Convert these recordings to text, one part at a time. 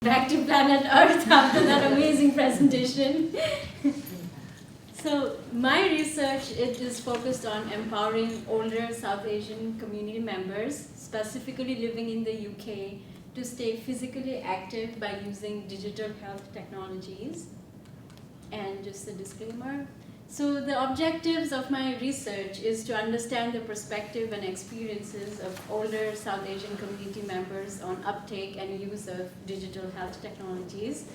Back to planet Earth after that amazing presentation. So my research is focused on empowering older South Asian community members, specifically living in the UK, to stay physically active by using digital health technologies. And just a disclaimer. So the objectives of my research is to understand the perspective and experiences of older South Asian community members on uptake and use of digital health technologies.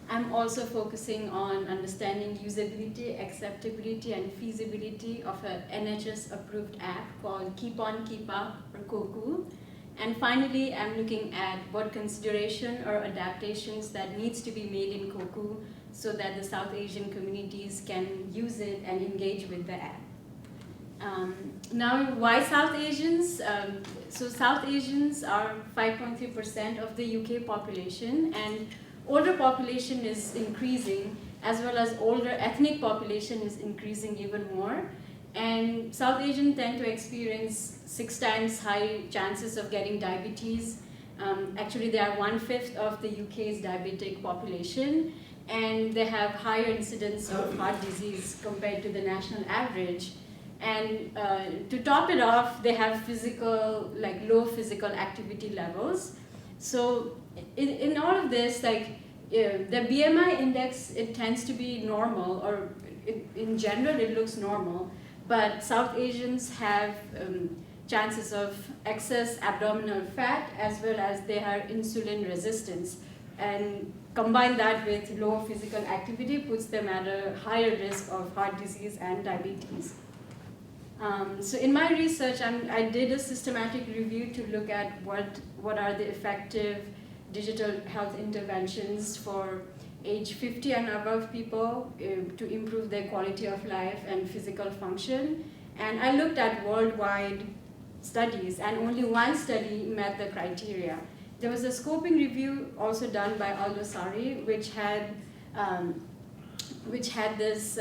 I'm also focusing on understanding usability, acceptability, and feasibility of an NHS-approved app called Keep On Keep Up, or COCU. And finally, I'm looking at what consideration or adaptations that needs to be made in COCU so that the South Asian communities can use it and engage with the app. Now, why South Asians? So South Asians are 5.3% of the UK population, and older population is increasing, as well as older ethnic population is increasing even more. And South Asians tend to experience 6 times high chances of getting diabetes. Actually, they are 1/5 of the UK's diabetic population, and they have higher incidence of heart disease compared to the national average. And to top it off, they have low physical activity levels. So in all of this, the BMI index, it tends to be normal, or in general, it looks normal. But South Asians have chances of excess abdominal fat, as well as they have insulin resistance. And combine that with low physical activity puts them at a higher risk of heart disease and diabetes. So in my research, I did a systematic review to look at what are the effective digital health interventions for age 50 and above people to improve their quality of life and physical function. And I looked at worldwide studies, and only one study met the criteria. There was a scoping review also done by Aldosari, which had this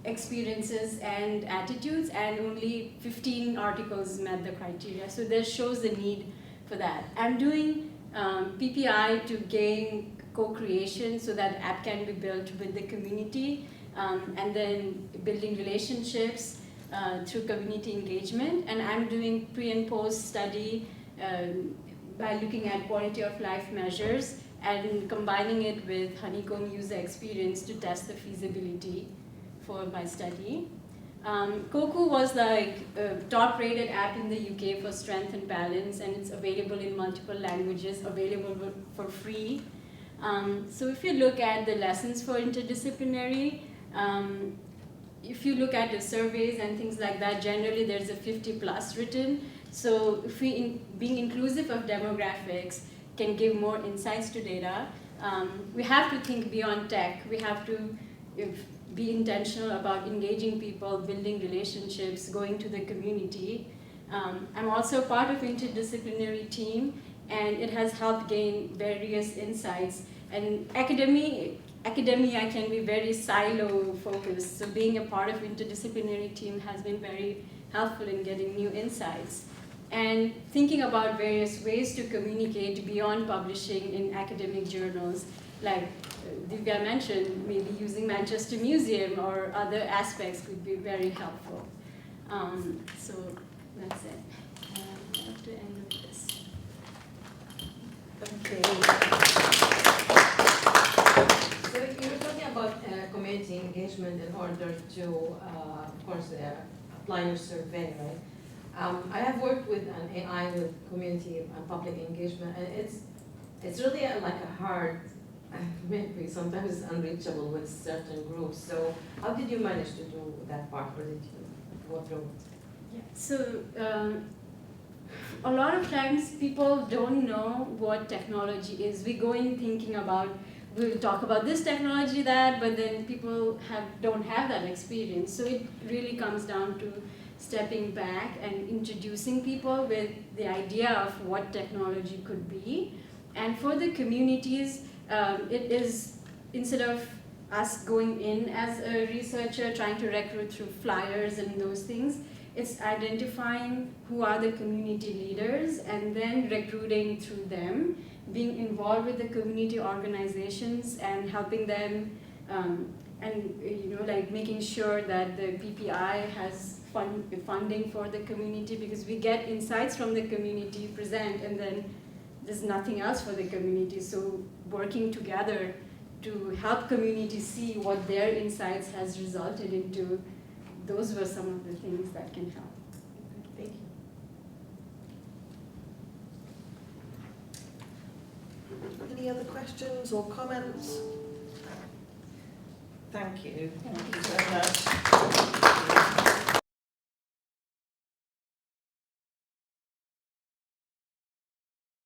experiences and attitudes, and only 15 articles met the criteria. So this shows the need for that. I'm doing PPI to gain co-creation so that app can be built with the community, and then building relationships through community engagement. And I'm doing pre and post study by looking at quality of life measures and combining it with Honeycomb user experience to test the feasibility for my study. COCU was a top-rated app in the UK for strength and balance, and it's available in multiple languages, available for free. So if you look at the lessons for interdisciplinary, if you look at the surveys and things like that, generally there's a 50+ written. So if being inclusive of demographics can give more insights to data, we have to think beyond tech. We have to be intentional about engaging people, building relationships, going to the community. I'm also part of interdisciplinary team, and it has helped gain various insights. And academia can be very silo focused, so being a part of interdisciplinary team has been very helpful in getting new insights. And thinking about various ways to communicate beyond publishing in academic journals, like Divya mentioned, maybe using Manchester Museum or other aspects could be very helpful. So that's it. I have to end with this. Okay. So you were talking about community engagement in order to, of course, apply your survey, right? I have worked with an AI with community and public engagement, and it's really like a hard, maybe sometimes unreachable with certain groups. So how did you manage to do that part, or did you go through? Yeah. So a lot of times people don't know what technology is. We go in thinking about, we'll talk about this technology, that, but then people don't have that experience. So it really comes down to stepping back and introducing people with the idea of what technology could be. And for the communities, it is, instead of us going in as a researcher trying to recruit through flyers and those things, it's identifying who are the community leaders and then recruiting through them being involved with the community organizations and helping them, and like making sure that the PPI has funding for the community, because we get insights from the community present and then there's nothing else for the community. So working together to help community see what their insights has resulted into, those were some of the things that can help. Thank you. Any other questions or comments? Thank you. Thank you so much.